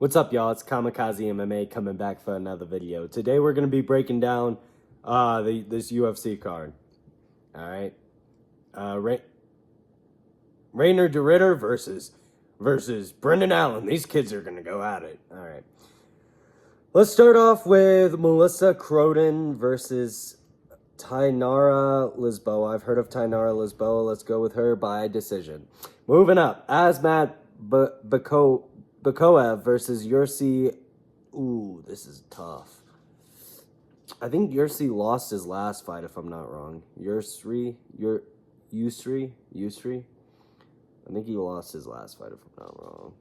What's up, y'all? It's Kamikaze MMA coming back for another video. Today we're going to be breaking down this UFC card. All right. Rainer de Ritter versus Brendan Allen. These kids are going to go at it. All right. Let's start off with Melissa Croden versus Tainara Lisboa. I've heard of Tainara Lisboa. Let's go with her by decision. Moving up, Asmat Bakoev versus Yursi. Ooh, this is tough. I think Yursi lost his last fight, if I'm not wrong. Yusri. I think he lost his last fight, if I'm not wrong.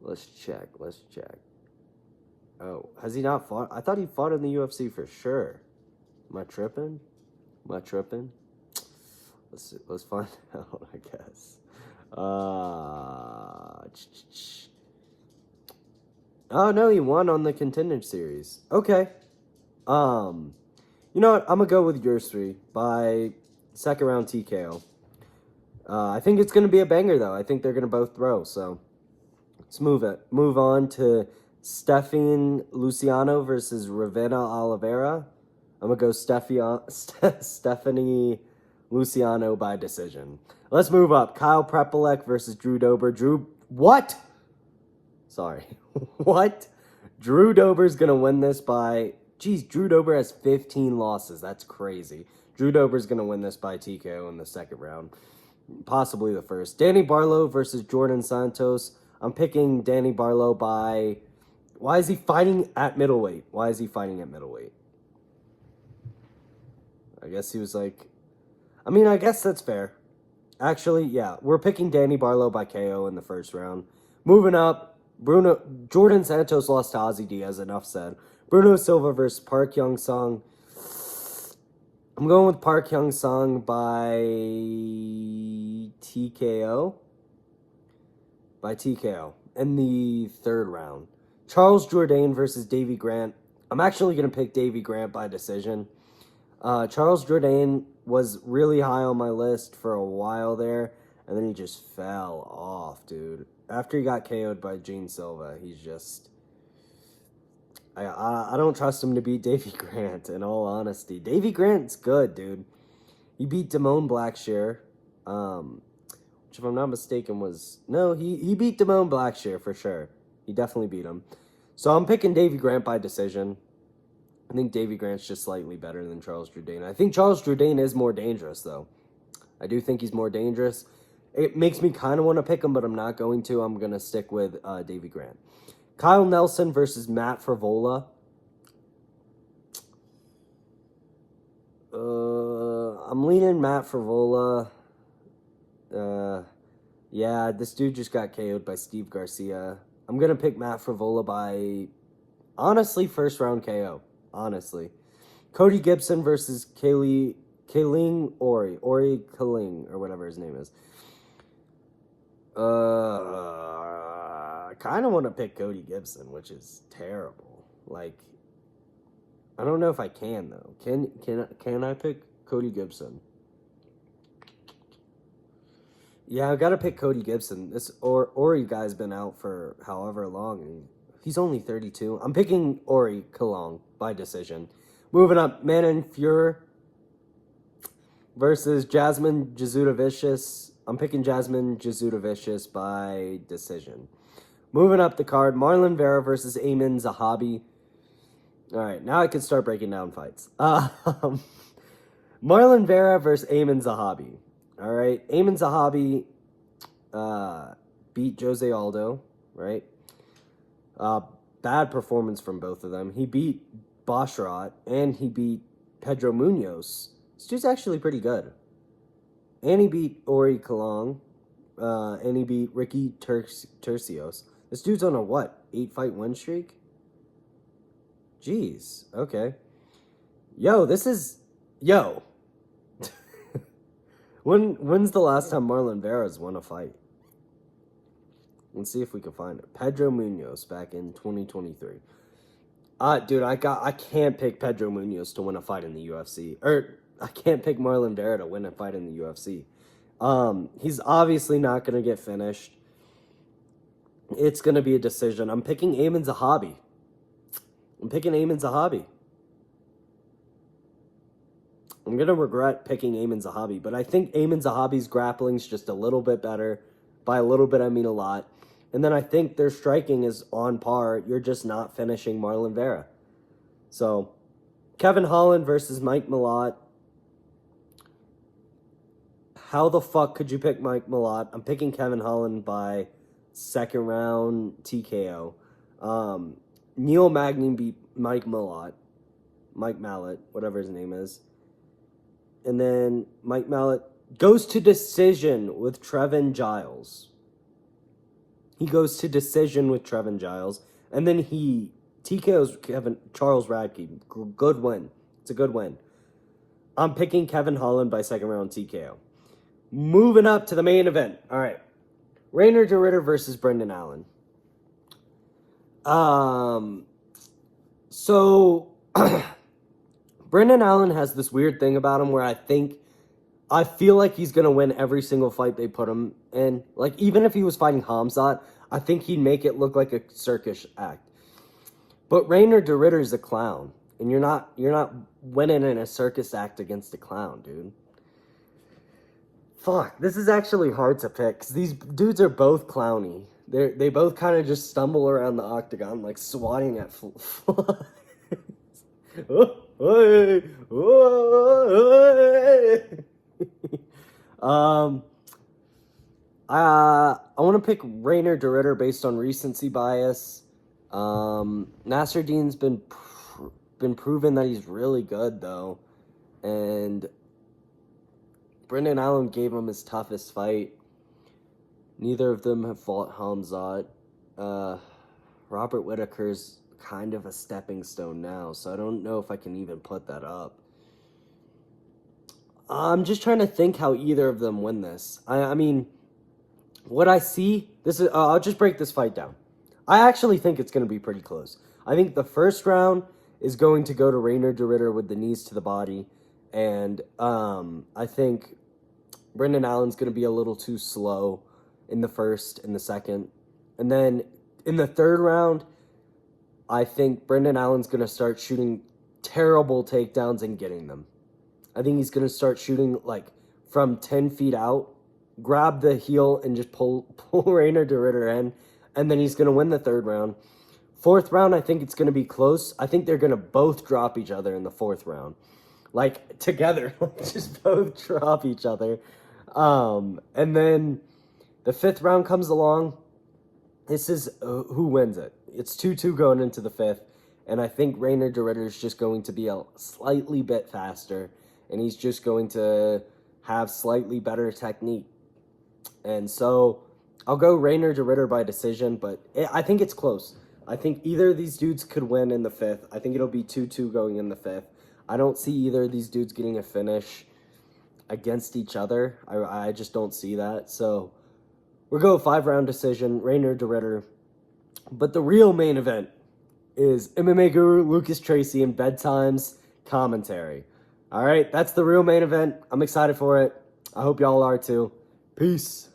Let's check. Oh, has he not fought? I thought he fought in the UFC for sure. Am I tripping? Let's find out, I guess. Oh no, he won on the Contender Series. Okay. You know what? I'm gonna go with Yursi by second round TKO. I think it's gonna be a banger though. I think they're gonna both throw. So let's move on to Stephanie Luciano versus Ravenna Oliveira. I'm gonna go Stephanie Luciano by decision. Let's move up. Kyle Prepolek versus Drew Dober. What? Sorry. What? Drew Dober's going to win this by... Geez, Drew Dober has 15 losses. That's crazy. Drew Dober's going to win this by TKO in the second round. Possibly the first. Danny Barlow versus Jordan Santos. I'm picking Danny Barlow by... Why is he fighting at middleweight? I guess he was like... I guess that's fair. Actually, yeah, we're picking Danny Barlow by KO in the first round. Moving up, Jordan Santos lost to Ozzy Diaz, enough said. Bruno Silva versus Park Young-sung. I'm going with Park Young-sung by TKO. In the third round. Charles Jourdain versus Davy Grant. I'm actually going to pick Davy Grant by decision. Charles Jourdain was really high on my list for a while there, and then he just fell off, dude. After he got KO'd by Gene Silva, he's just... I don't trust him to beat Davy Grant, in all honesty. Davy Grant's good, dude. He beat Damone Blackshear, which, if I'm not mistaken, was... No, he beat Damone Blackshear for sure. He definitely beat him. So I'm picking Davy Grant by decision. I think Davy Grant's just slightly better than Charles Jourdain. I think Charles Jourdain is more dangerous, though. I do think he's more dangerous. It makes me kind of want to pick him, but I'm not going to. I'm going to stick with Davy Grant. Kyle Nelson versus Matt Frevola. I'm leaning Matt Frevola. Yeah, this dude just got KO'd by Steve Garcia. I'm going to pick Matt Frevola by, honestly, first round KO. Honestly. Cody Gibson versus Kaling Ori Kaling, or whatever his name is. I kind of want to pick Cody Gibson, which is terrible. Like, I don't know if I can, though. Can I pick Cody Gibson? Yeah, I gotta pick Cody Gibson. This Ori guy's been out for however long, and he's only 32. I'm picking Ori Kalong by decision. Moving up, Manon Fuhrer versus Jasmine Jasudavicius. I'm picking Jasmine Jasudavicius by decision. Moving up the card, Marlon Vera versus Amin Zahabi. All right, now I can start breaking down fights. Marlon Vera versus Amin Zahabi. All right, Amin Zahabi beat Jose Aldo, right? Bad performance from both of them. He beat Basharat, and he beat Pedro Munoz. This dude's actually pretty good. And he beat Ori Kalong, and he beat Ricky Tercios. This dude's on a, 8-fight win streak? Jeez, okay. Yo. When's the last time Marlon Vera's won a fight? Let's see if we can find it. Pedro Munoz back in 2023. Dude, I can't pick Pedro Munoz to win a fight in the UFC. Or I can't pick Marlon Vera to win a fight in the UFC. He's obviously not going to get finished. It's going to be a decision. I'm picking Ayman Zahabi. I'm going to regret picking Ayman Zahabi, but I think Ayman Zahabi's grappling's just a little bit better. By a little bit, I mean a lot. And then I think their striking is on par. You're just not finishing Marlon Vera. So, Kevin Holland versus Mike Malott. How the fuck could you pick Mike Malott? I'm picking Kevin Holland by second round TKO. Neil Magny beat Mike Malott, whatever his name is. And then Mike Malott goes to decision with Trevin Giles. He goes to decision with Trevin Giles. And then he TKO's Charles Radke. Good win. It's a good win. I'm picking Kevin Holland by second round TKO. Moving up to the main event. All right. Reinier de Ridder versus Brendan Allen. So Brendan Allen has this weird thing about him where I feel like he's going to win every single fight they put him in. Like, even if he was fighting Hamzat, I think he'd make it look like a circus act. But Reinier de Ridder is a clown, and you're not winning in a circus act against a clown, dude. Fuck, this is actually hard to pick, because these dudes are both clowny. They both kind of just stumble around the octagon, like swatting at flies. I want to pick Reinier de Ridder based on recency bias. Nasruddin's been proven that he's really good, though, and Brendan Allen gave him his toughest fight. Neither of them have fought Hamzat. Robert Whittaker's kind of a stepping stone now, so I don't know if I can even put that up. I'm just trying to think how either of them win this. I mean, what I see, this is I'll just break this fight down. I actually think it's going to be pretty close. I think the first round is going to go to Reinier de Ridder with the knees to the body, and I think Brendan Allen's going to be a little too slow in the first and the second. And then in the third round, I think Brendan Allen's going to start shooting terrible takedowns and getting them. I think he's going to start shooting like from 10 feet out, grab the heel and just pull Reinier de Ridder in, and then he's going to win the third round. Fourth round, I think it's going to be close. I think they're going to both drop each other in the fourth round. Like, together. Just both drop each other. And then the fifth round comes along. This is who wins it. It's 2-2 going into the fifth. And I think Reinier de Ridder is just going to be a slightly bit faster. And he's just going to have slightly better technique. And so I'll go Reinier de Ridder by decision. But I think it's close. I think either of these dudes could win in the fifth. I think it'll be 2-2 going in the fifth. I don't see either of these dudes getting a finish against each other. I just don't see that. So we'll go 5-round decision, Reinier de Ridder. But the real main event is MMA guru Lucas Tracy and Bedtime's commentary. All right, that's the real main event. I'm excited for it. I hope y'all are too. Peace.